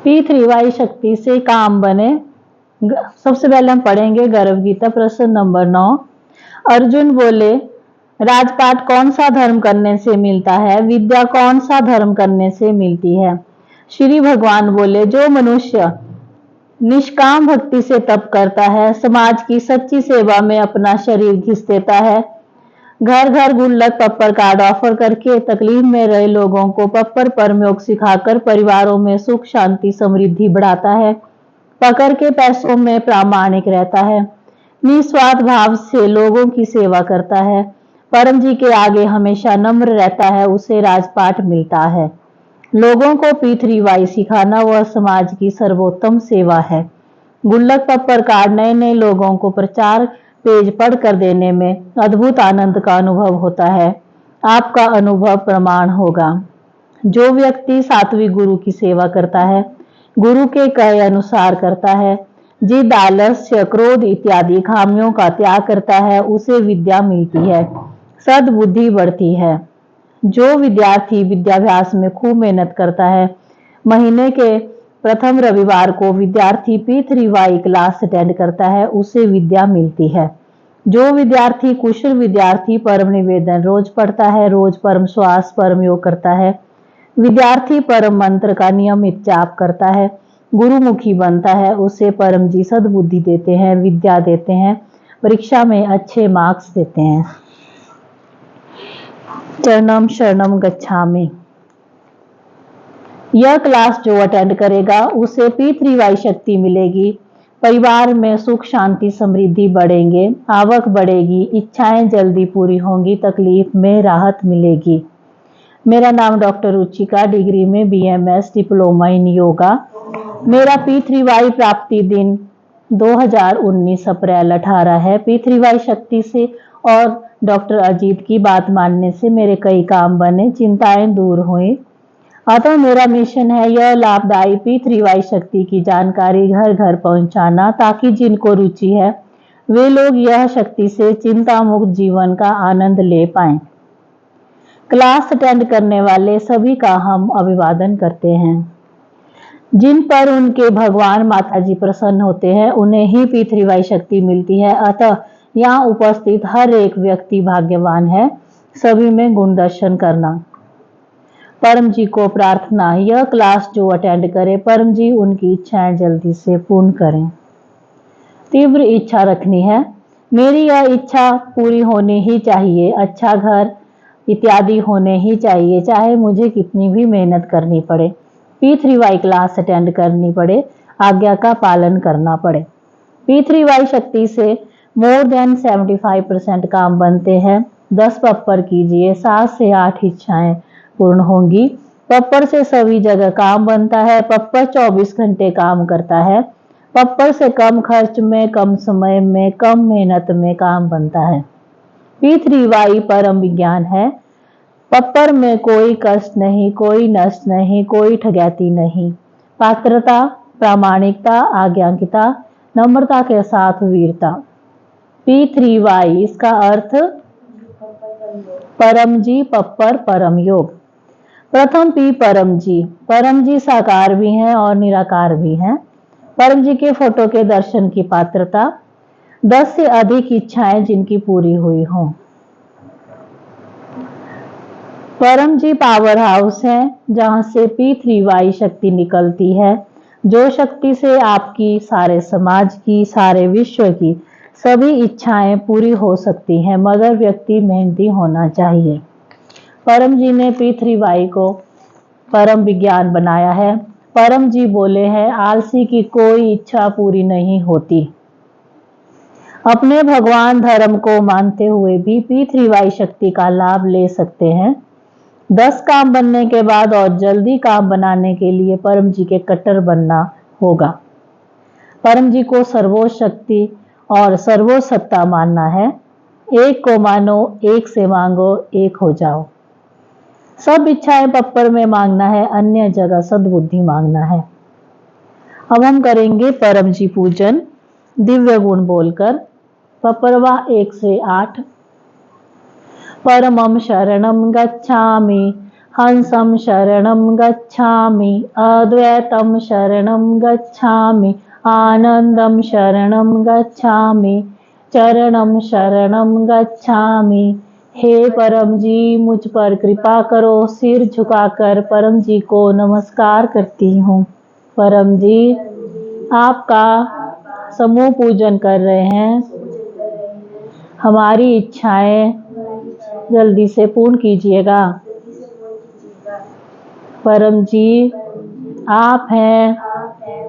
P3 Y शक्ति से काम बने। सबसे पहले हम पढ़ेंगे गर्भ गीता प्रश्न नंबर 9। अर्जुन बोले, राजपाट कौन सा धर्म करने से मिलता है? विद्या कौन सा धर्म करने से मिलती है? श्री भगवान बोले, जो मनुष्य निष्काम भक्ति से तप करता है, समाज की सच्ची सेवा में अपना शरीर घिस देता है, घर घर गुल्लक पप्पर कार्ड ऑफर करके तकलीफ में रहे लोगों को पप्पर परमयोग सिखाकर परिवारों में सुख शांति समृद्धि बढ़ाता है, पकड़ के पैसों में प्रामाणिक रहता है, निस्वार्थ भाव से लोगों की सेवा करता है, परम जी के आगे हमेशा नम्र रहता है, उसे राजपाट मिलता है। लोगों को P3 वाई सिखाना वह समाज की सर्वोत्तम सेवा है। गुल्लक पप्पर कार्ड नए नए लोगों को प्रचार पेज पढ़ कर देने में अद्भुत आनंद का अनुभव होता है। आपका अनुभव प्रमाण होगा। जो व्यक्ति सात्विक गुरु की सेवा करता है, गुरु के कहे अनुसार करता है, जिद आलस्य क्रोध इत्यादि खामियों का त्याग करता है, उसे विद्या मिलती है, सद्बुद्धि बढ़ती है। जो विद्यार्थी विद्याभ्यास में खूब मेहनत करता है, महीने के प्रथम रविवार को विद्यार्थी P3 वाई क्लास अटेंड करता है, उसे विद्या मिलती है। जो विद्यार्थी कुशल विद्यार्थी परम निवेदन रोज पढ़ता है, रोज परम श्वास परम योग करता है, विद्यार्थी परम मंत्र का नियमित जाप करता है, गुरुमुखी बनता है, उसे परम जी सद्बुद्धि देते हैं, विद्या देते हैं, परीक्षा में अच्छे मार्क्स देते हैं। चरणम शरणम गच्छामि। यह क्लास जो अटेंड करेगा उसे P3 वाई शक्ति मिलेगी, परिवार में सुख शांति समृद्धि बढ़ेंगे, आवक बढ़ेगी, इच्छाएं जल्दी पूरी होंगी, तकलीफ में राहत मिलेगी। मेरा नाम डॉक्टर रुचिका, डिग्री में BMS, डिप्लोमा इन योगा। मेरा P3 वाई प्राप्ति दिन 2019 अप्रैल 18 है। P3 वाई शक्ति से और डॉक्टर अजीत की बात मानने से मेरे कई काम बने, चिंताएं दूर हुई। अतः मेरा मिशन है यह लाभदायी P3 वाई शक्ति की जानकारी घर घर पहुंचाना, ताकि जिनको रुचि है वे लोग यह शक्ति से चिंता मुक्त जीवन का आनंद ले पाएं। क्लास अटेंड करने वाले सभी का हम अभिवादन करते हैं। जिन पर उनके भगवान माता जी प्रसन्न होते हैं, उन्हें ही P3 वाई शक्ति मिलती है। अतः यहाँ उपस्थित हर एक व्यक्ति भाग्यवान है। सभी में गुण दर्शन करना। परम जी को प्रार्थना, यह क्लास जो अटेंड करे, परम जी उनकी इच्छाएं जल्दी से पूर्ण करें। तीव्र इच्छा रखनी है, मेरी यह इच्छा पूरी होनी ही चाहिए, अच्छा घर इत्यादि होने ही चाहिए, चाहे मुझे कितनी भी मेहनत करनी पड़े, P3 वाई क्लास अटेंड करनी पड़े, आज्ञा का पालन करना पड़े। P3 वाई शक्ति से मोर देन 75% काम बनते हैं। 10 पप्पर कीजिए, 7 से 8 इच्छाएं पूर्ण होंगी। पप्पर से सभी जगह काम बनता है। पप्पर 24 घंटे काम करता है। पप्पर से कम खर्च में, कम समय में, कम मेहनत में काम बनता है। P3 वाई परम विज्ञान है। पप्पर में कोई कष्ट नहीं, कोई नष्ट नहीं, कोई ठगैती नहीं। पात्रता, प्रामाणिकता, आज्ञाकिता, नम्रता के साथ वीरता। P3 वाई इसका अर्थ परम जी, पप्पर, परम योग। प्रथम P परम जी। परम जी साकार भी हैं और निराकार भी हैं। परम जी के फोटो के दर्शन की पात्रता। 10 से अधिक इच्छाएं जिनकी पूरी हुई हों। परम जी पावर हाउस है जहां से P3 वाई शक्ति निकलती है, जो शक्ति से आपकी, सारे समाज की, सारे विश्व की सभी इच्छाएं पूरी हो सकती हैं, मगर व्यक्ति मेहनती होना चाहिए। परम जी ने P3 वाई को परम विज्ञान बनाया है। परम जी बोले हैं, आलसी की कोई इच्छा पूरी नहीं होती। अपने भगवान धर्म को मानते हुए भी P3 वाई शक्ति का लाभ ले सकते हैं। 10 काम बनने के बाद और जल्दी काम बनाने के लिए परम जी के कट्टर बनना होगा। परम जी को सर्वोच्च शक्ति और सर्वोच्च सत्ता मानना है। एक को मानो, एक से मांगो, एक हो जाओ। सब इच्छाएं पप्पर में मांगना है, अन्य जगह सद्बुद्धि मांगना है। अब हम करेंगे परम जी पूजन दिव्य गुण बोलकर। पपरवा 1 से 8। परमं शरणं गच्छामि, हंसं शरणं गच्छामि, अद्वैतं शरणं गच्छामि, आनंदं शरणं गच्छामि, चरणं शरणं गच्छामि। हे परम जी, मुझ पर कृपा करो। सिर झुकाकर परम जी को नमस्कार करती हूँ। परम जी आपका समूह पूजन कर रहे हैं। हमारी इच्छाएं जल्दी से पूर्ण कीजिएगा। परम जी आप हैं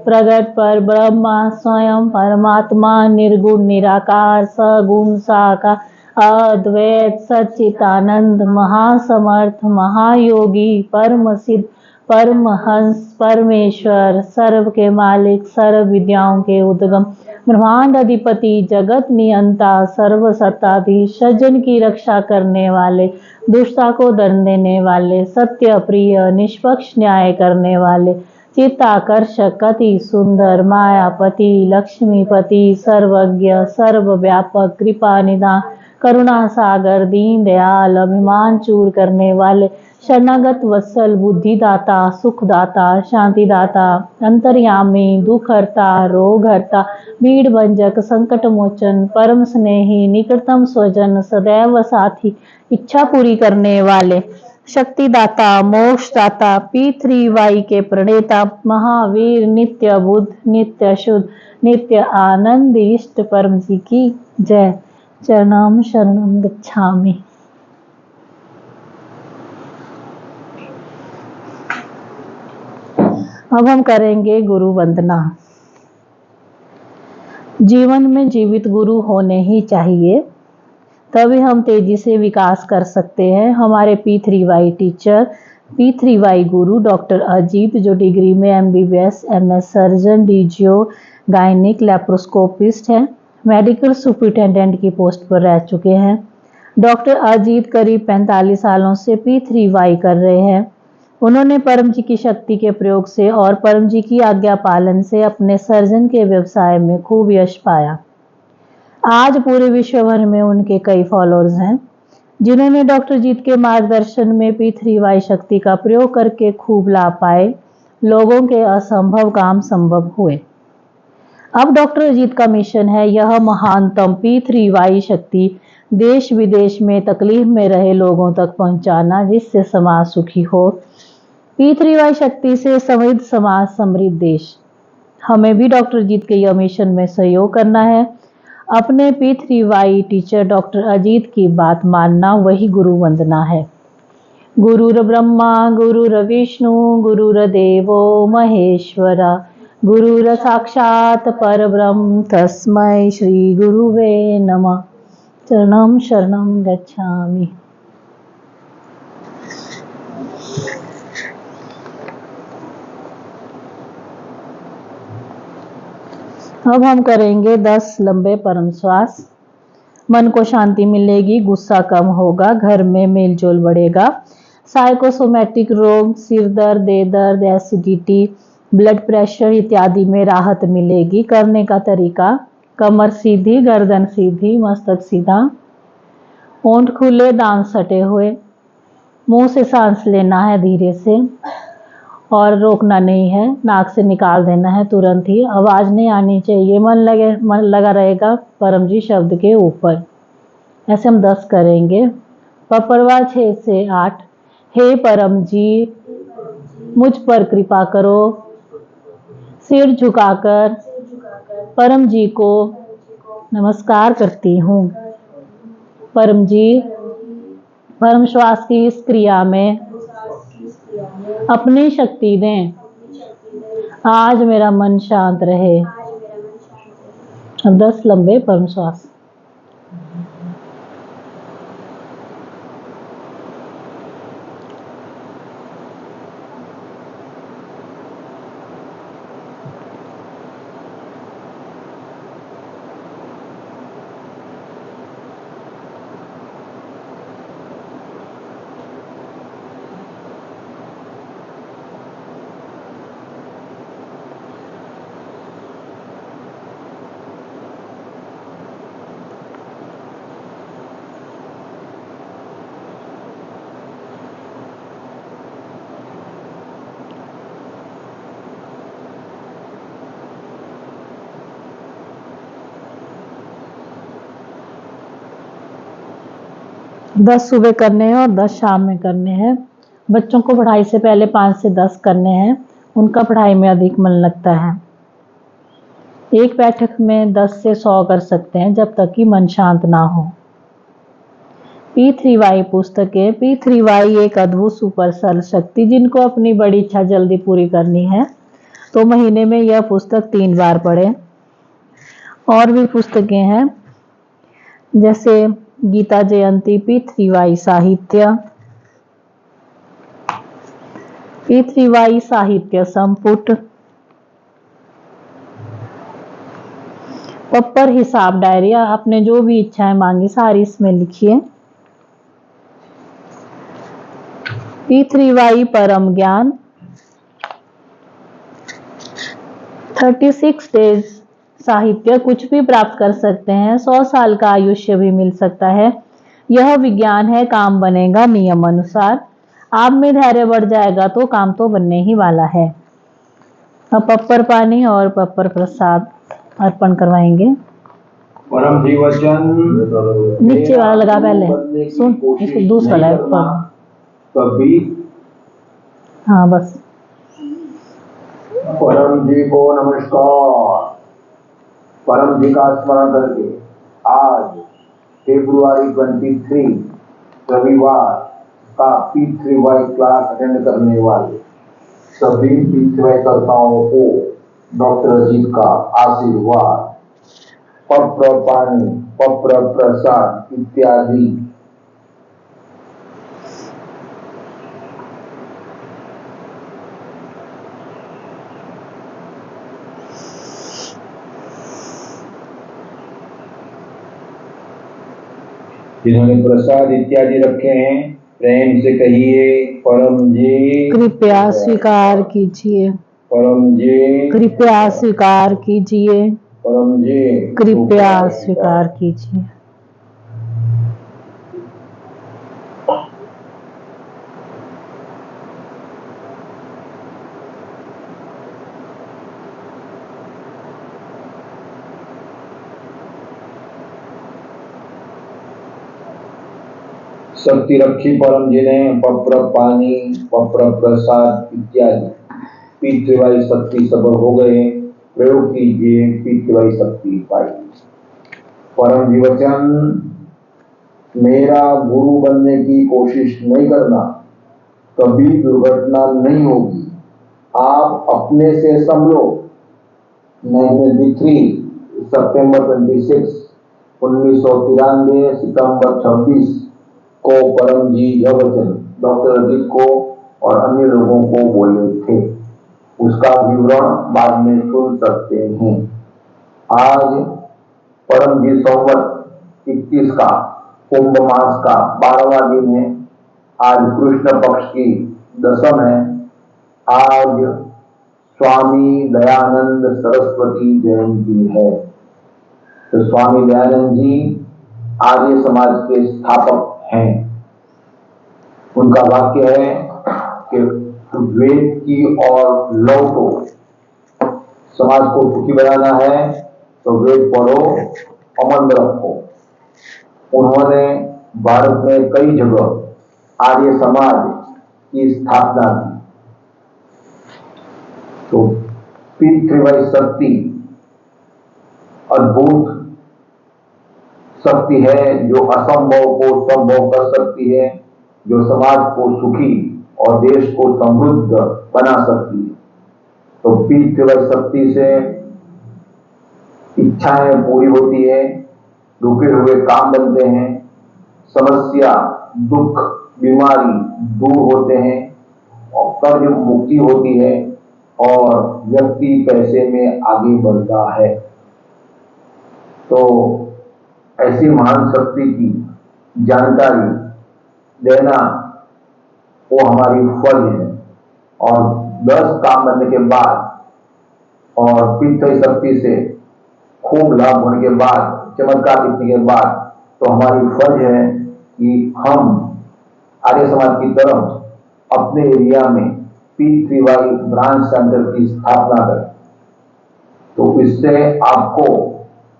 प्रगट पर ब्रह्मा, स्वयं परमात्मा, निर्गुण निराकार, सगुण साकार, अद्वैत सच्चिदानंद, महासमर्थ, महायोगी, परम सिद्ध, परमहंस, परमेश्वर, सर्व के मालिक, सर्व विद्याओं के उद्गम, ब्रह्मांड अधिपति, जगत नियंता, सर्व सत्ताधीश, सज्जन की रक्षा करने वाले, दुष्टता को दंड देने वाले, सत्य प्रिय, निष्पक्ष न्याय करने वाले, चित्ताकर्षक, अति सुंदर, मायापति, लक्ष्मीपति, सर्वज्ञ, सर्वव्यापक, कृपा निधान, करुणा सागर, दीन दयाल, अभिमान चूर करने वाले, शरणागत वत्सल, बुद्धिदाता, सुखदाता, शांतिदाता, अंतर्यामी, दुखहर्ता, रोगहर्ता, भीड़ भंजक, संकट मोचन, परम स्नेही, निकटतम स्वजन, सदैव साथी, इच्छा पूरी करने वाले, शक्तिदाता, मोक्षदाता, P3 वाई के प्रणेता, महावीर, नित्य बुद्ध, नित्य शुद्ध, नित्य आनंद, इष्ट परम जी की जय। चरणम शरणम गच्छामि। अब हम करेंगे गुरु वंदना। जीवन में जीवित गुरु होने ही चाहिए, तभी हम तेजी से विकास कर सकते हैं। हमारे P3 Y teacher, P3 Y गुरु डॉक्टर अजीत, जो डिग्री में MBBS, MS surgeon, DGO, gynaec, laparoscopist हैं, मेडिकल सुपरिटेंडेंट की पोस्ट पर रह चुके हैं। डॉक्टर अजीत करीब 45 सालों से P3 वाई कर रहे हैं। उन्होंने परम जी की शक्ति के प्रयोग से और परम जी की आज्ञा पालन से अपने सर्जन के व्यवसाय में खूब यश पाया। आज पूरे विश्व भर में उनके कई फॉलोअर्स हैं, जिन्होंने डॉक्टर जीत के मार्गदर्शन में P3 वाई शक्ति का प्रयोग करके खूब लाभ पाए। लोगों के असंभव काम संभव हुए। अब डॉक्टर अजीत का मिशन है यह महानतम P3 वाई शक्ति देश विदेश में तकलीफ में रहे लोगों तक पहुंचाना, जिससे समाज सुखी हो। P3 वाई शक्ति से समृद्ध समाज, समृद्ध देश। हमें भी डॉक्टर अजीत के यह मिशन में सहयोग करना है। अपने P3 Y teacher doctor Ajit की बात मानना वही गुरु वंदना है। गुरुर ब्रह्मा गुरुर विष्णु गुरुर्देवो महेश्वरा, गुरुर साक्षात परब्रह्म, तस्मै श्री गुरुवे नमः। चरणम शरणम गच्छामि। अब हम करेंगे 10 लंबे परम श्वास। मन को शांति मिलेगी, गुस्सा कम होगा, घर में मेलजोल बढ़ेगा, साइकोसोमैटिक रोग, सिर दर्द, दर्द, एसिडिटी, ब्लड प्रेशर इत्यादि में राहत मिलेगी। करने का तरीका: कमर सीधी, गर्दन सीधी, मस्तक सीधा, होंठ खुले, दांत सटे हुए, मुंह से सांस लेना है धीरे से। और रोकना नहीं है, नाक से निकाल देना है तुरंत ही, आवाज नहीं आनी चाहिए। मन लगा रहेगा परम जी शब्द के ऊपर। ऐसे हम 10 करेंगे। पपरवा 6 से 8। हे परम जी मुझ पर कृपा करो, सिर झुकाकर परम जी को नमस्कार करती हूँ। परम जी परम श्वास की इस क्रिया में अपनी शक्ति दें, आज मेरा मन शांत रहे। अब 10 लंबे परम श्वास। दस सुबह करने हैं और 10 शाम में करने हैं। बच्चों को पढ़ाई से पहले 5 से 10 करने हैं, उनका पढ़ाई में अधिक मन लगता है। एक बैठक में 10 से 100 कर सकते हैं जब तक कि मन शांत ना हो। P3Y पुस्तकें। P3Y एक अद्भुत सुपर सरल शक्ति, जिनको अपनी बड़ी इच्छा जल्दी पूरी करनी है तो महीने में यह पुस्तक 3 बार पढ़ें। और भी पुस्तकें हैं जैसे गीता जयंती, P3Y साहित्य, P3Y साहित्य संपुट, पप्पर हिसाब डायरी। आपने जो भी इच्छाएं मांगी सारी इसमें लिखिए। P3Y परम ज्ञान, 36 डेज साहित्य। कुछ भी प्राप्त कर सकते हैं, 100 साल का आयुष्य भी मिल सकता है। यह विज्ञान है, काम बनेगा नियम अनुसार। आप में धैर्य बढ़ जाएगा तो काम तो बनने ही वाला है। अब पप्पर पानी और पप्पर प्रसाद अर्पण करवाएंगे। परम जी वचन नीचे वाला लगा पहले, सुन इसको दूसरा लगा कभी। हाँ बस। परम जी को नमस्कार। परम जी का स्मरण करके आज फरवरी 23 रविवार का P3Y क्लास अटेंड करने वाले सभी P3Y कर्ताओं को डॉक्टर अजीत का आशीर्वाद, पत्र पानी, पत्र प्रसाद इत्यादि जिन्होंने प्रसाद इत्यादि रखे हैं प्रेम से कहिए परम जी कृपया स्वीकार कीजिए, परम जी कृपया स्वीकार कीजिए, परम जी कृपया स्वीकार कीजिए। शक्ति रखी परम जी ने पत्र पानी, पत्र प्रसाद इत्यादि P3Y शक्ति सफल हो गए। प्रयोग कीजिए, P3Y शक्ति पाई। परम जी वचन, मेरा गुरु बनने की कोशिश नहीं करना, कभी दुर्घटना नहीं होगी। आप अपने से संभलो। 1993 सितंबर 26 1993 सितंबर 26 को परम जी यह वचन डॉक्टर अजीत को और अन्य लोगों को बोले थे। उसका विवरण बाद में सुन सकते हैं। आज परम जी संवत 21 का कुंभ मास का 12वां दिन है। आज कृष्ण पक्ष की दशम है। आज स्वामी दयानंद सरस्वती जयंती है। तो स्वामी दयानंद जी आर्य समाज के स्थापक हैं। उनका वाक्य है कि वेद की और लौटो। समाज को सुखी बनाना है तो वेद पढ़ो, अमन रखो। उन्होंने भारत में कई जगह आर्य समाज की स्थापना की। तो पितृवय शक्ति अद्भुत शक्ति है जो असंभव को संभव कर सकती है, जो समाज को सुखी और देश को समृद्ध बना सकती है। तो पितृवय शक्ति से इच्छाएं पूरी होती है, रुके हुए काम बनते हैं, समस्या, दुख, बीमारी दूर होते हैं और कर्ज मुक्ति होती है और व्यक्ति पैसे में आगे बढ़ता है। तो ऐसी महान शक्ति की जानकारी देना वो हमारी फर्ज है। और 10 काम बनने के बाद और पितृ शक्ति से खूब लाभ होने के बाद, चमत्कार दिखने के बाद, तो हमारी फर्ज है कि हम आर्य समाज की तरफ अपने एरिया में पितृवाई ब्रांच सेंटर की स्थापना करें। तो इससे आपको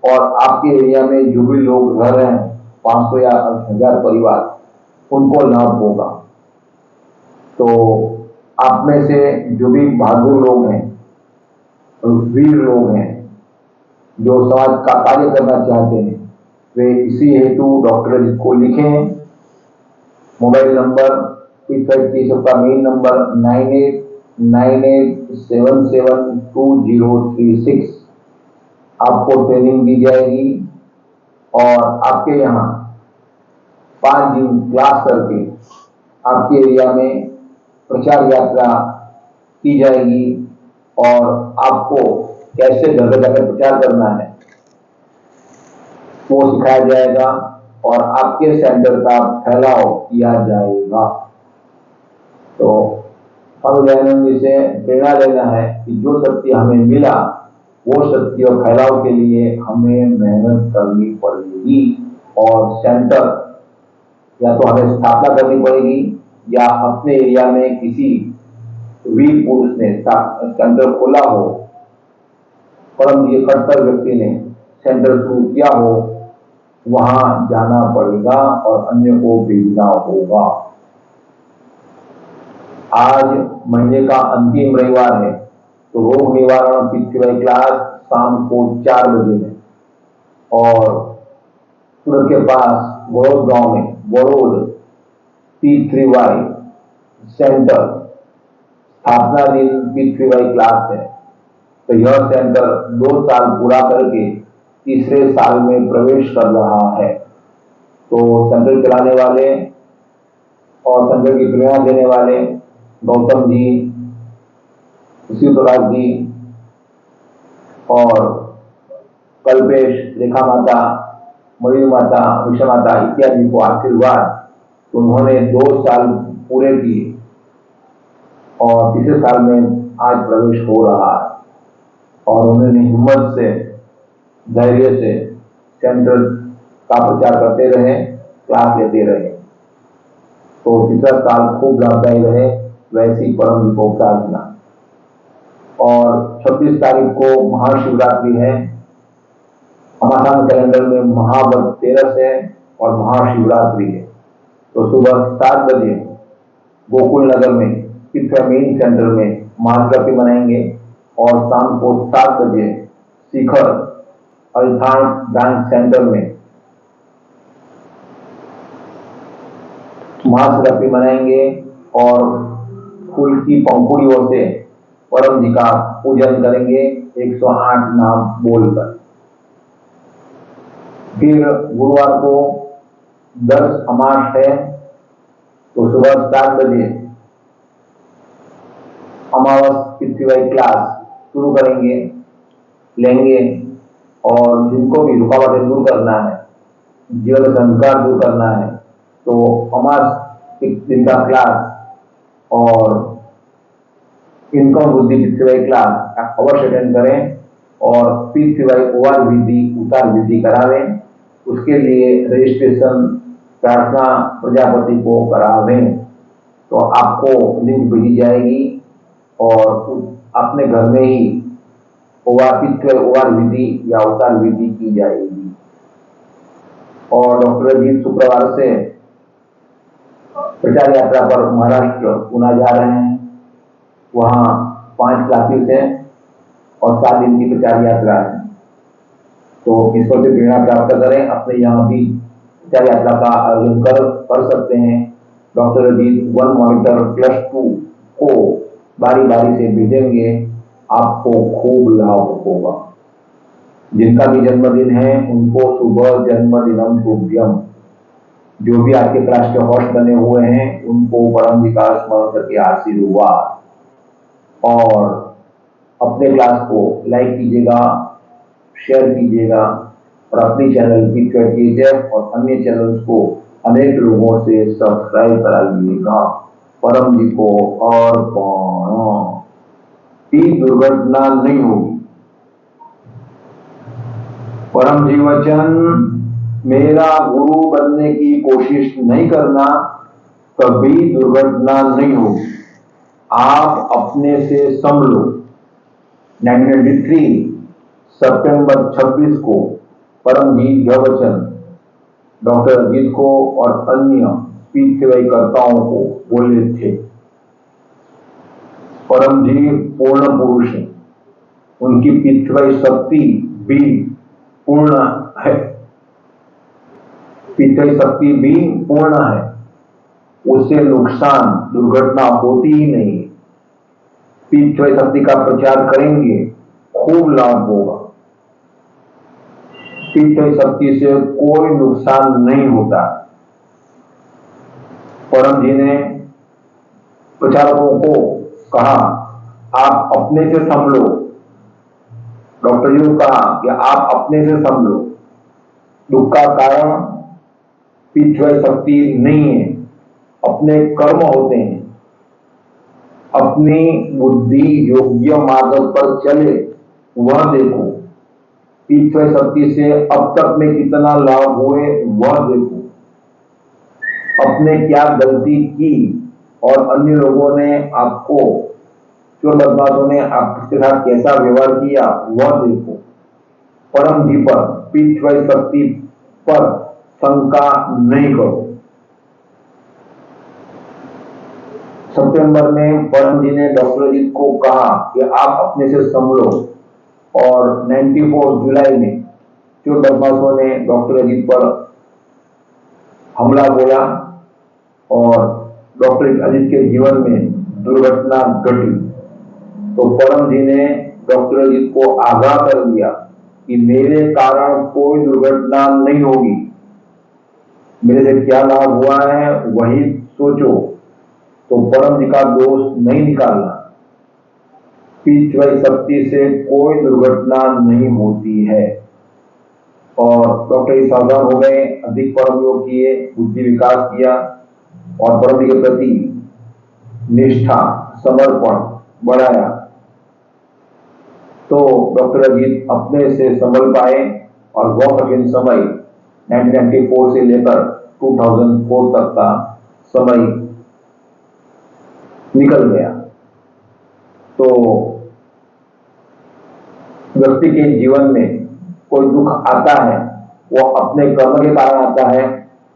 और आपके एरिया में जो भी लोग रह रहे हैं, 500 या 1000 परिवार, उनको लाभ होगा। तो आप में से जो भी बहादुर लोग हैं, वीर लोग हैं, जो समाज का कार्य करना चाहते हैं, वे इसी हेतु डॉक्टर अजीत को लिखें। मोबाइल नंबर पितृ सबका मेन नंबर 9898772036। आपको ट्रेनिंग दी जाएगी और आपके यहाँ 5 दिन क्लास करके आपके एरिया में प्रचार यात्रा की जाएगी और आपको कैसे घर जाकर प्रचार करना है वो सिखाया जाएगा और आपके सेंटर का फैलाव किया जाएगा। तो हम दयानंद जी से प्रेरणा लेना है कि जो शक्ति हमें मिला वो शक्ति और फैलाव के लिए हमें मेहनत करनी पड़ेगी और सेंटर या तो हमें स्थापना करनी पड़ेगी या अपने एरिया में किसी वीर पुरुष ने सेंटर खोला हो, परम जी कट्टर व्यक्ति ने सेंटर शुरू किया हो, वहां जाना पड़ेगा और अन्य को भेजना होगा। आज महीने का अंतिम रविवार है, तो रोग निवारण पितृवाई क्लास शाम को 4 बजे में और सूरत के पास बड़ौद गांव में बड़ौद पितृवाई सेंटर स्थापना दिन पितृवाई क्लास है। तो यह सेंटर 2 साल पूरा करके तीसरे साल में प्रवेश कर रहा है। तो सेंटर चलाने वाले और सेंटर की प्रेरणा देने वाले गौतम जी, शिवराज जी और कल्पेश, रेखा माता, मयूर माता, विषा माता इत्यादि को आशीर्वाद। तो उन्होंने 2 साल पूरे किए और तीसरे साल में आज प्रवेश हो रहा है और उन्होंने हिम्मत से, धैर्य से सेंटर का प्रचार करते रहे, क्लास लेते रहे। तो तीसरा साल खूब लाभदायी रहे, वैसी परम जी को प्रार्थना। और 26 तारीख को महाशिवरात्रि है। हमारे कैलेंडर में महाव्रत 13 है और महाशिवरात्रि है। तो सुबह 7 बजे गोकुल नगर में मेन सेंटर में महाशिवरात्रि मनाएंगे और शाम को 7 बजे शिखर अल्थान ब्रांच सेंटर में महाशिवरात्रि मनाएंगे और फूल की पंखुड़ियों से परम जी का पूजन करेंगे 108 नाम बोलकर। फिर गुरुवार को 10 अमास है, तो सुबह 7 बजे अमावस पितृवाई क्लास शुरू करेंगे, लेंगे और जिनको भी रुकावटें दूर करना है, जीवन संस्कार दूर करना है, तो अमावस दिन का क्लास और इनकम बुद्धि पितृवाई क्लास अवश्य अटेंड करें और पितृवाई ओवार विधि, उतार विधि करावें। उसके लिए रजिस्ट्रेशन प्रार्थना प्रजापति को करावें। तो आपको लिंक भेजी जाएगी और अपने घर में ही ओवार विधि या अवतार विधि की जाएगी। और डॉक्टर अजीत शुक्रवार से प्रचार यात्रा पर महाराष्ट्र पुणे जा रहे हैं। वहाँ 5 क्लासेस है और 7 दिन की प्रचार यात्रा है। तो इस पर भी प्रेरणा प्राप्त करें, अपने यहाँ भी प्रचार यात्रा का आयोजन कर सकते हैं। डॉक्टर अजीत 1 मॉनिटर +2 को बारी बारी से भेजेंगे, आपको खूब लाभ होगा। जिनका भी जन्मदिन है उनको शुभ जन्मदिनम शुभ्यम। जो भी आपके क्लास के होस्ट बने हुए हैं उनको परम जी का स्मरण करके आशीर्वाद। और अपने क्लास को लाइक कीजिएगा, शेयर कीजिएगा और अपने चैनल की कीजिए और अन्य चैनल्स को अनेक लोगों से सब्सक्राइब कराइएगा। परम जी को और दुर्घटना नहीं होगी। परम जी वचन, मेरा गुरु बनने की कोशिश नहीं करना, कभी दुर्घटना नहीं होगी। आप अपने से संभलो। 1993 सितंबर 26 को परम जी यह वचन डॉक्टर अजीत को और अन्य पीठ सेवाईकर्ताओं को बोले थे। परम जी पूर्ण पुरुष है, उनकी पीठ सेवाई शक्ति भी पूर्ण है, पीठ सेवाई शक्ति भी पूर्ण है। उससे नुकसान दुर्घटना होती ही नहीं। पीठ सेवाई शक्ति का प्रचार करेंगे, खूब लाभ होगा। पीठ सेवाई शक्ति से कोई नुकसान नहीं होता। परम जी ने प्रचारकों को कहा, आप अपने से संभलो। डॉक्टर जी ने कहा कि आप अपने से संभलो। दुख का कारण पीठ सेवाई शक्ति नहीं है, अपने कर्म होते हैं। अपनी बुद्धि योग्य मार्ग पर चले वह देखो। पीठ सेवाई शक्ति से अब तक में कितना लाभ हुए वह देखो। अपने क्या गलती की और अन्य लोगों ने आपको, चोर बदमाशों ने आपके साथ कैसा व्यवहार किया वह देखो। परम जी पर, पीठ सेवाई शक्ति पर शंका नहीं करो। सितंबर में परम जी ने डॉक्टर अजीत को कहा कि आप अपने से संभलो और 94 जुलाई में चोर बदमाशों ने डॉक्टर अजीत पर हमला बोला और डॉक्टर अजीत के जीवन में दुर्घटना घटी। तो परम जी ने डॉक्टर अजीत को आगाह कर दिया कि मेरे कारण कोई दुर्घटना नहीं होगी। मेरे से क्या लाभ हुआ है वही सोचो। तो परम जी का दोष नहीं निकालना। पीठ सेवाई शक्ति से कोई दुर्घटना नहीं होती है। और डॉक्टर जी सावधान हो गए, अधिक परम योग किए, बुद्धि विकास किया और परम जी के प्रति निष्ठा समर्पण बढ़ाया। तो डॉक्टर अजीत अपने से संभल पाए और वह कठिन समय 1994 से लेकर 2004 तक का समय निकल गया। तो व्यक्ति के जीवन में कोई दुख आता है वो अपने कर्म के कारण आता है,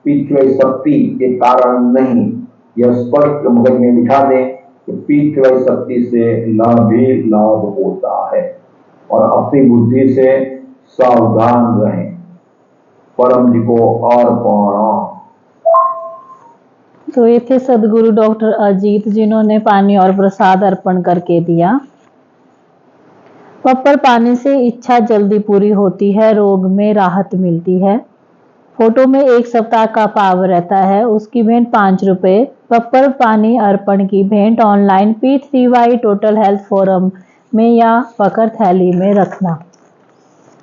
पीठ सेवाई शक्ति के कारण नहीं। यह स्पष्ट मगज में बिठा दें कि पीठ सेवाई शक्ति से लाभ ही लाभ होता है और अपनी बुद्धि से सावधान रहें। परम जी को अर्पण। तो ये थे सदगुरु डॉक्टर अजीत, जिन्होंने पानी और प्रसाद अर्पण करके दिया। पप्पर पानी से इच्छा जल्दी पूरी होती है, रोग में राहत मिलती है। फोटो में 1 सप्ताह का पाव रहता है, उसकी भेंट 5 रुपए। पप्पर पानी अर्पण की भेंट online P3Y total health forum में या पकड़ थैली में रखना।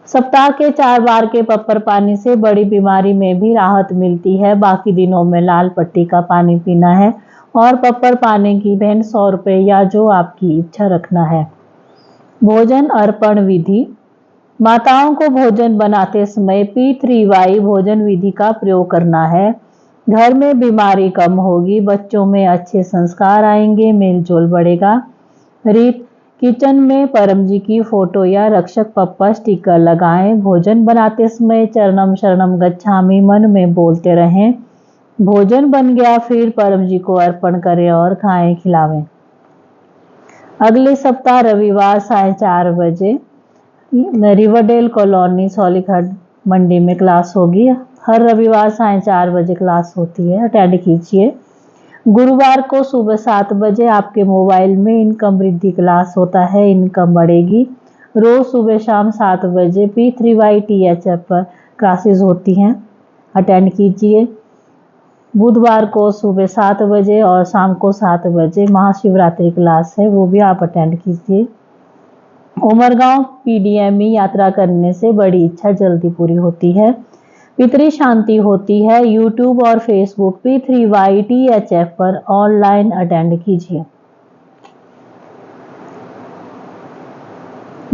सप्ताह के 4 बार के पप्पर पानी से बड़ी बीमारी में भी राहत मिलती है। बाकी दिनों में लाल पट्टी का पानी पीना है और पप्पर पानी की भेंट 100 रुपए या जो आपकी इच्छा रखना है। भोजन अर्पण विधि। माताओं को भोजन बनाते समय P3Y भोजन विधि का प्रयोग करना है। घर में बीमारी कम होगी, बच्चों में अच्छे संस्कार आएंगे, मेलजोल बढ़ेगा। रीत, किचन में परम जी की फोटो या रक्षक पप्पा स्टिकर लगाएं। भोजन बनाते समय चरणम शरणम गच्छामि मन में बोलते रहें। भोजन बन गया फिर परम जी को अर्पण करें और खाएं खिलावें। अगले सप्ताह रविवार 4:30 बजे रिवरडेल कॉलोनी सॉलिखट मंडी में क्लास होगी। हर रविवार 4:30 बजे क्लास होती है, अटेंड कीजिए। गुरुवार को सुबह 7 बजे आपके मोबाइल में इनकम वृद्धि क्लास होता है, इनकम बढ़ेगी। रोज सुबह शाम 7 बजे P3YTHF पर क्लासेस होती हैं, अटेंड कीजिए। बुधवार को सुबह 7 बजे और शाम को 7 बजे महाशिवरात्रि क्लास है, वो भी आप अटेंड कीजिए। उमरगांव PDME यात्रा करने से बड़ी इच्छा जल्दी पूरी होती है, पितृ शांति होती है। YouTube और Facebook P3YTHF पर ऑनलाइन अटेंड कीजिए।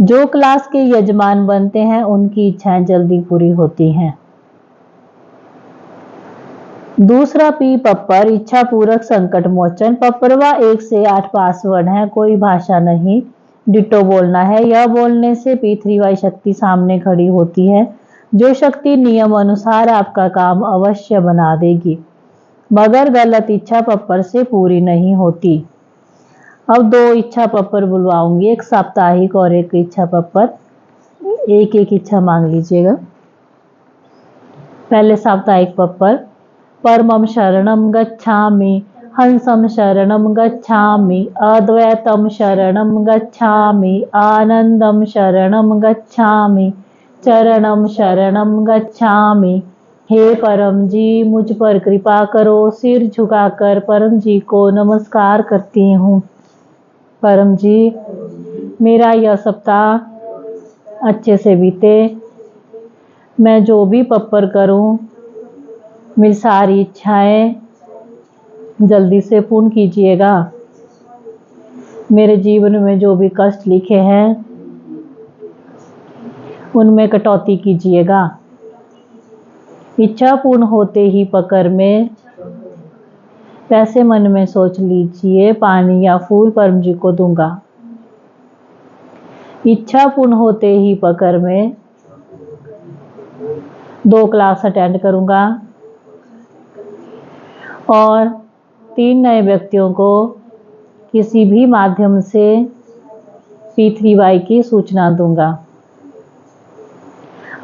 जो क्लास के यजमान बनते हैं उनकी इच्छाएं जल्दी पूरी होती हैं। दूसरा P पप्पर, इच्छा पूरक संकट मोचन। पप्परवा 1 से 8 पासवर्ड है, कोई भाषा नहीं, डिटो बोलना है। यह बोलने से P3Y शक्ति सामने खड़ी होती है, जो शक्ति नियम अनुसार आपका काम अवश्य बना देगी, मगर गलत इच्छा पप्पर से पूरी नहीं होती। अब 2 इच्छा पप्पर बुलवाऊंगी, एक साप्ताहिक और एक इच्छा पप्पर। एक एक इच्छा मांग लीजिएगा। पहले साप्ताहिक पप्पर, परमम शरणम गच्छामि, हंसम शरणम गच्छामि, अद्वैतम शरणम गच्छामि, आनंदम शरणम गच्छामि, चरणम शरणम गच्छामि। हे परम जी, मुझ पर कृपा करो। सिर झुकाकर परम जी को नमस्कार करती हूँ। परम जी, मेरा यह सप्ताह अच्छे से बीते। मैं जो भी पप्पर करूँ, मेरी सारी इच्छाएं जल्दी से पूर्ण कीजिएगा। मेरे जीवन में जो भी कष्ट लिखे हैं उनमें कटौती कीजिएगा। इच्छा पूर्ण होते ही पकर में पैसे मन में सोच लीजिए, पानी या फूल परम जी को दूंगा। इच्छा पूर्ण होते ही पकर में 2 क्लास अटेंड करूंगा और 3 नए व्यक्तियों को किसी भी माध्यम से P3Y की सूचना दूंगा।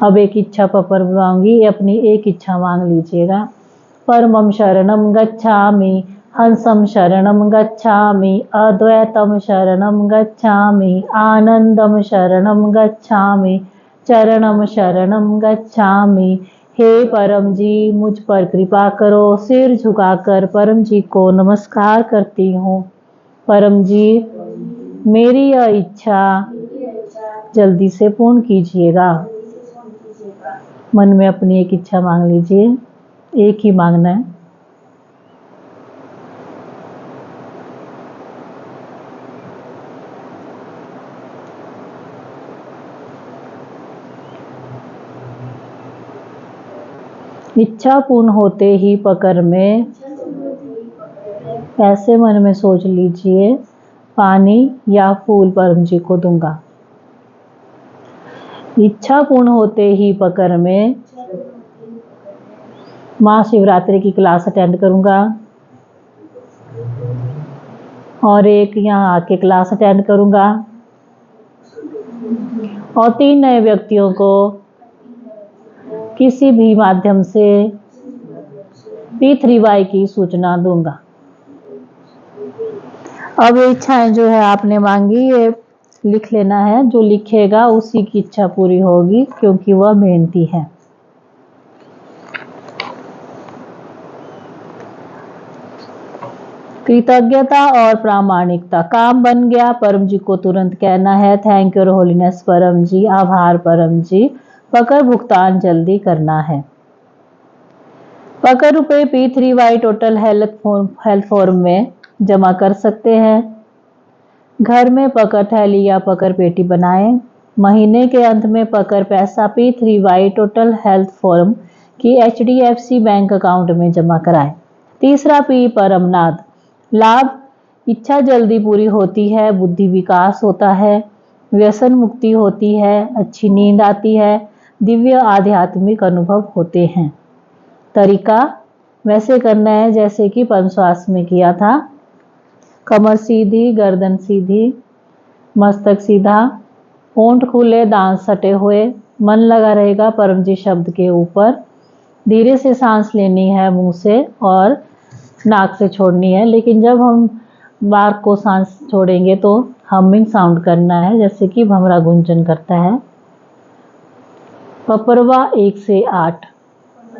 अब एक इच्छा पप्पर बुलाऊंगी, अपनी एक इच्छा मांग लीजिएगा। परमम शरणम गच्छामि, हंसम शरणम गच्छामि, अद्वैतम शरणम गच्छामि, आनंदम शरणम गच्छामि, चरणम शरणम गच्छामि। हे परम जी, मुझ पर कृपा करो। सिर झुकाकर परम जी को नमस्कार करती हूँ। परम जी, मेरी यह इच्छा जल्दी से पूर्ण कीजिएगा। मन में अपनी एक इच्छा मांग लीजिए, एक ही मांगना है। इच्छा पूर्ण होते ही पकर में ऐसे मन में सोच लीजिए, पानी या फूल परम जी को दूंगा। इच्छा पूर्ण होते ही पकर में महाशिवरात्रि की क्लास अटेंड करूंगा और एक यहाँ आके क्लास अटेंड करूंगा और 3 नए व्यक्तियों को किसी भी माध्यम से P3Y की सूचना दूंगा। अब ये इच्छाएं जो है आपने मांगी, ये लिख लेना है। जो लिखेगा उसी की इच्छा पूरी होगी, क्योंकि वह मेहनती है। कृतज्ञता और प्रामाणिकता। काम बन गया, परम जी को तुरंत कहना है थैंक यू होलीनेस परम जी, आभार परम जी। पकर भुगतान जल्दी करना है। पकर रुपए P3Y टोटल हेल्थ फॉर्म में जमा कर सकते हैं। घर में पकर थैली या पकर पेटी बनाएं। महीने के अंत में पकर पैसा P3Y टोटल हेल्थ फॉर्म कि HDFC बैंक अकाउंट में जमा कराएं। तीसरा P परमनाद, लाभ, इच्छा जल्दी पूरी होती है, बुद्धि विकास होता है, व्यसन मुक्ति होती है, अच्छी नींद आती है, दिव्य आध्यात्मिक अनुभव होते हैं। तरीका वैसे करना है जैसे कि पंचश्वास में किया था। कमर सीधी, गर्दन सीधी, मस्तक सीधा, होंठ खुले, दांत सटे हुए, मन लगा रहेगा परम जी शब्द के ऊपर। धीरे से सांस लेनी है मुंह से और नाक से छोड़नी है, लेकिन जब हम बार को सांस छोड़ेंगे तो हमिंग साउंड करना है, जैसे कि भंवरा गुंजन करता है। पपरवा 1 से 8।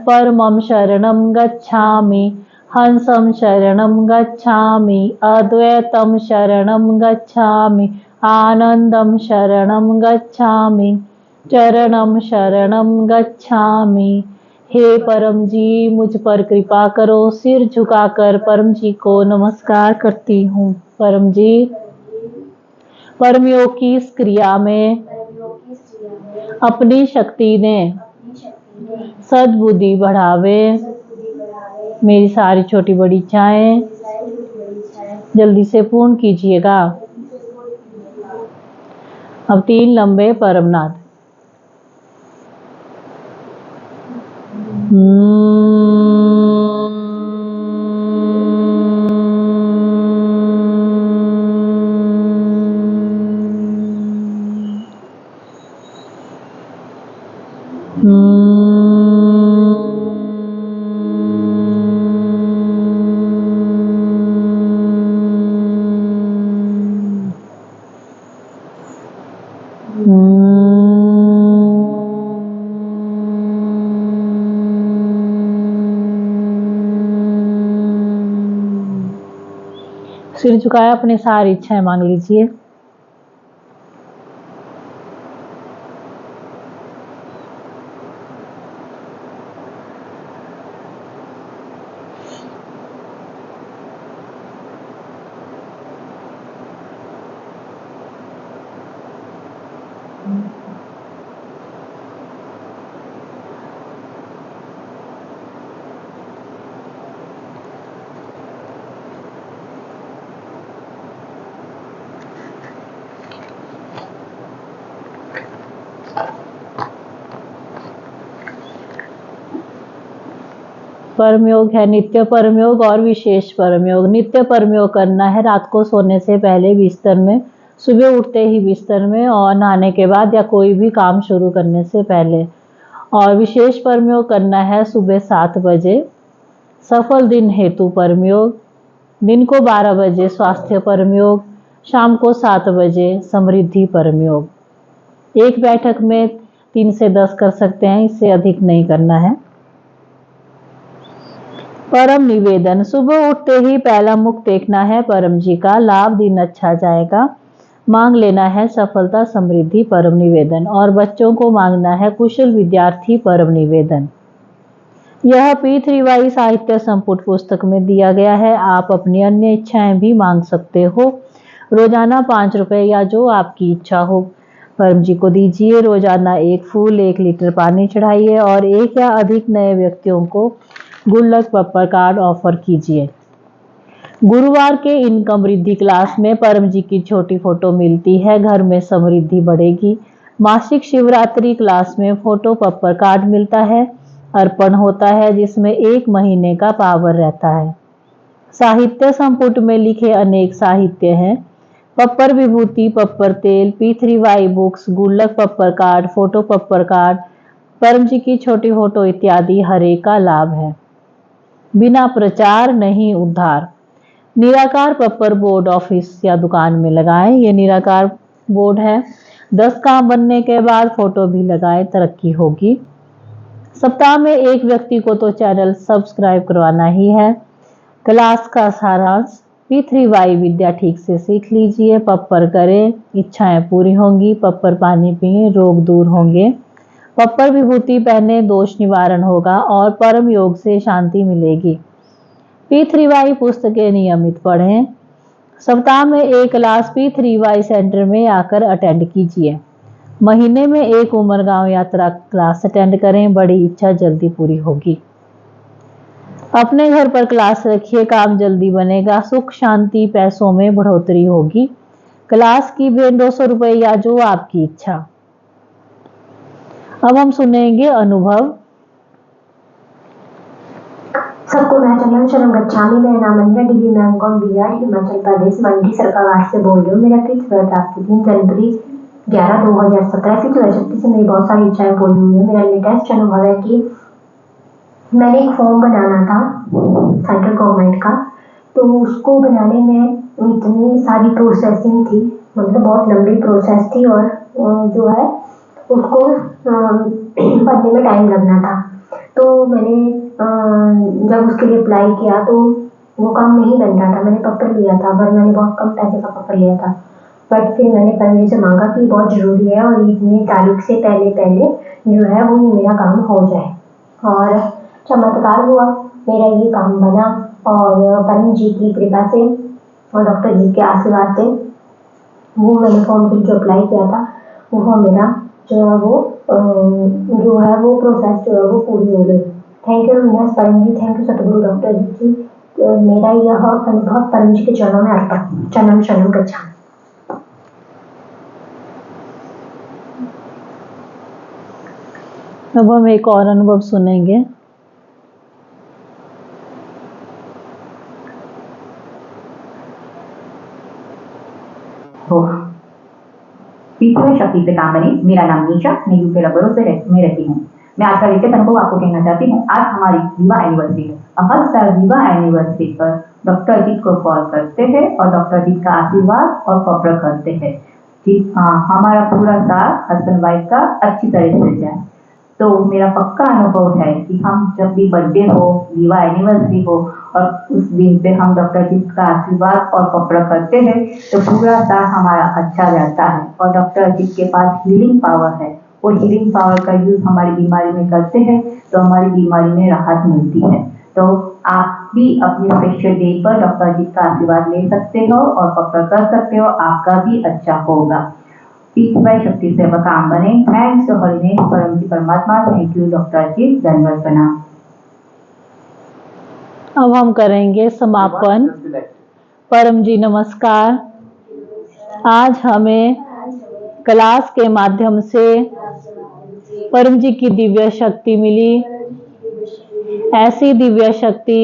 परमं शरणं गच्छामि, हंसं शरणं गच्छामि, अद्वैतं शरणं गच्छामि, आनंदं शरणं गच्छामि, चरणं शरणं गच्छामि। हे परम जी, मुझ पर कृपा करो। सिर झुकाकर परम जी को नमस्कार करती हूँ। परम जी, परम योग की इस क्रिया में अपनी शक्ति ने सद्बुद्धि बढ़ावे, मेरी सारी छोटी बड़ी इच्छाएं जल्दी से पूर्ण कीजिएगा। अब 3 लंबे परमनाद। सिर झुकाया, अपनी सारी इच्छाएं मांग लीजिए। परमयोग है नित्य परमयोग और विशेष परमयोग। नित्य परमयोग करना है रात को सोने से पहले बिस्तर में, सुबह उठते ही बिस्तर में, और नहाने के बाद या कोई भी काम शुरू करने से पहले। और विशेष परमयोग करना है सुबह 7 बजे। सफल दिन हेतु परमयोग, दिन को 12 बजे स्वास्थ्य परमयोग, शाम को 7 बजे समृद्धि परमयोग। एक बैठक में 3 से 10 कर सकते हैं, इससे अधिक नहीं करना है। परम निवेदन, सुबह उठते ही पहला मुख देखना है परम जी का, लाभ, दिन अच्छा जाएगा। मांग लेना है सफलता समृद्धि परम निवेदन। और बच्चों को मांगना है कुशल विद्यार्थी परम निवेदन। यह P3Y साहित्य संपुट पुस्तक में दिया गया है। आप अपनी अन्य इच्छाएं भी मांग सकते हो। रोजाना 5 रुपए या जो आपकी इच्छा हो परम जी को दीजिए। रोजाना 1 फूल, 1 लीटर पानी चढ़ाइए और 1 या अधिक नए व्यक्तियों को गुल्लक पप्पर कार्ड ऑफर कीजिए। गुरुवार के इनकम वृद्धि क्लास में परम जी की छोटी फोटो मिलती है, घर में समृद्धि बढ़ेगी। मासिक शिवरात्रि क्लास में फोटो पप्पर कार्ड मिलता है, अर्पण होता है जिसमें 1 महीने का पावर रहता है। साहित्य संपुट में लिखे अनेक साहित्य हैं। पप्पर विभूति, पप्पर तेल, P3Y बुक्स, गुल्लक पप्पर कार्ड, फोटो पप्पर कार्ड, परम जी की छोटी फोटो इत्यादि हर एक का लाभ है। बिना प्रचार नहीं उद्धार। निराकार पप्पर बोर्ड ऑफिस या दुकान में लगाएं। ये निराकार बोर्ड है। 10 काम बनने के बाद फोटो भी लगाएं, तरक्की होगी। सप्ताह में 1 व्यक्ति को तो चैनल सब्सक्राइब करवाना ही है। क्लास का सारांश, P3Y विद्या ठीक से सीख लीजिए, पप्पर करें, इच्छाएं पूरी होंगी, पप्पर पानी पिए, रोग दूर होंगे, पप्पर विभूति पहने, दोष निवारण होगा और परम योग से शांति मिलेगी। P3Y पुस्तकें नियमित पढ़ें। सप्ताह में 1 क्लास P3Y सेंटर में आकर अटेंड कीजिए। महीने में एक उमरगांव यात्रा क्लास अटेंड करें, बड़ी इच्छा जल्दी पूरी होगी। अपने घर पर क्लास रखिए, काम जल्दी बनेगा, सुख शांति पैसों में बढ़ोतरी होगी। क्लास की भेंट 200 रुपये या जो आपकी इच्छा। अब हम सुनेंगे अनुभव। सबको मैं चंदन शरण गच्छामी, मेरा नाम अंजना डिग्री में एमकॉम बीएड हिमाचल प्रदेश मंडी सरकार से बोल रही हूँ। मेरा तीर्थ व्रत आपके 3 जनवरी 11/2017 की 20 से मेरी बहुत सारी इच्छाएं पूरी हुई है। मेरा लेटेस्ट अनुभव है कि मैंने एक फॉर्म बनाना था सेंट्रल गवर्नमेंट का, तो उसको बनाने में इतनी सारी प्रोसेसिंग थी, मतलब बहुत लंबी प्रोसेस थी, और जो है उसको भरने में टाइम लगना था। तो मैंने जब उसके लिए अप्लाई किया तो वो काम नहीं बन रहा था। मैंने पेपर लिया था, पर मैंने बहुत कम पैसे का पेपर लिया था। बट फिर मैंने परम जी से मांगा कि बहुत ज़रूरी है और इतनी तारीख से पहले जो है वो मेरा काम हो जाए, और चमत्कार हुआ, मेरा ये काम बना। और परम जी की कृपा से और डॉक्टर जी के आशीर्वाद से वो मैंने फॉर्म के जो अप्लाई किया था वो मेरा जो है वो प्रोसेस जो है वो पूरी हो गई। थैंक यू परम जी, थैंक यू सतगुरु डॉक्टर जी। मेरा यह अनुभव परम जी के चरणों में अर्पण। चरणम शरणम गच्छामि। अब हम एक और अनुभव सुनेंगे। पीछे शक्ति से काम बने। मेरा नाम नीशा, मैं यूपी लबरों में रहती हूँ। मैं आज का लेटेस्ट अनुभव आपको कहना चाहती हूँ। आज हमारी विवाह एनिवर्सरी है। हर साल विवाह एनिवर्सरी पर डॉक्टर जी को कॉल करते हैं और डॉक्टर जी का आशीर्वाद और कॉपर करते हैं कि हमारा पूरा साल हस्बैंड वाइफ का अच्छी तरह से जाए। तो मेरा पक्का अनुभव है कि हम जब भी बर्थडे हो, विवाह एनिवर्सरी हो और उस दिन पे हम डॉक्टर जी का आशीर्वाद और कपड़ा करते हैं तो पूरा साल हमारा अच्छा जाता है। और डॉक्टर जी के पास हीलिंग पावर है, वो हीलिंग पावर का यूज हमारी बीमारी में करते हैं तो हमारी बीमारी में राहत मिलती है। तो आप भी अपने स्पेशल डे पर डॉक्टर जी का आशीर्वाद ले सकते हो और कपड़ा कर सकते हो, आपका भी अच्छा होगा। पीछे शक्ति से काम बने। थैंक्स हरिनेश परम जी परमात्मा। थैंक यू डॉक्टर जी। धन्यवाद प्रणाम। अब हम करेंगे समापन। परम जी नमस्कार। आज हमें क्लास के माध्यम से परम जी की दिव्य शक्ति मिली। ऐसी दिव्य शक्ति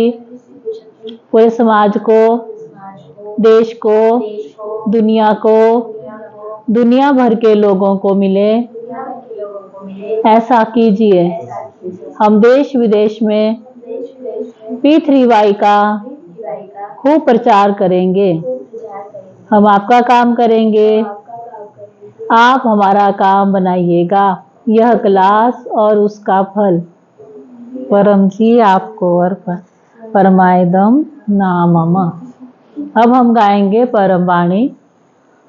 पूरे समाज को, देश को, दुनिया भर के लोगों को मिले। ऐसा कीजिए। हम देश विदेश में P3Y का खूब प्रचार करेंगे। हम आपका काम करेंगे, आप हमारा काम बनाइएगा। यह क्लास और उसका फल परम जी आपको अर्पण। परमायदम नामम। अब हम गाएंगे परम वाणी।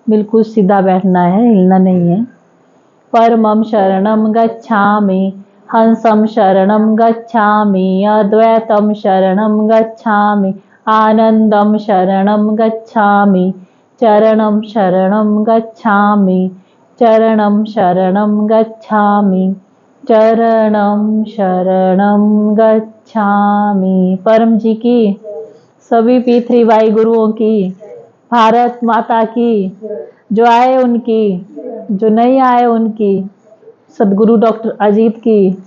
बिल्कुल सीधा बैठना है, हिलना नहीं है। परमं शरणं गच्छामि, हंसं शरणं गच्छामि, अद्वैतं शरणं गच्छामि, आनंदं शरणं गच्छामि, चरणं शरणं गच्छामि, चरणं शरणं गच्छामि, चरणं शरणं गच्छामि। परम जी की, सभी P3Y गुरुओं की, भारत माता की, जो आए उनकी, जो नहीं आए उनकी, सदगुरु डॉक्टर अजीत की,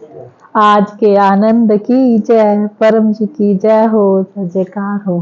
आज के आनंद की जय। परम जी की जय हो, जयकार हो।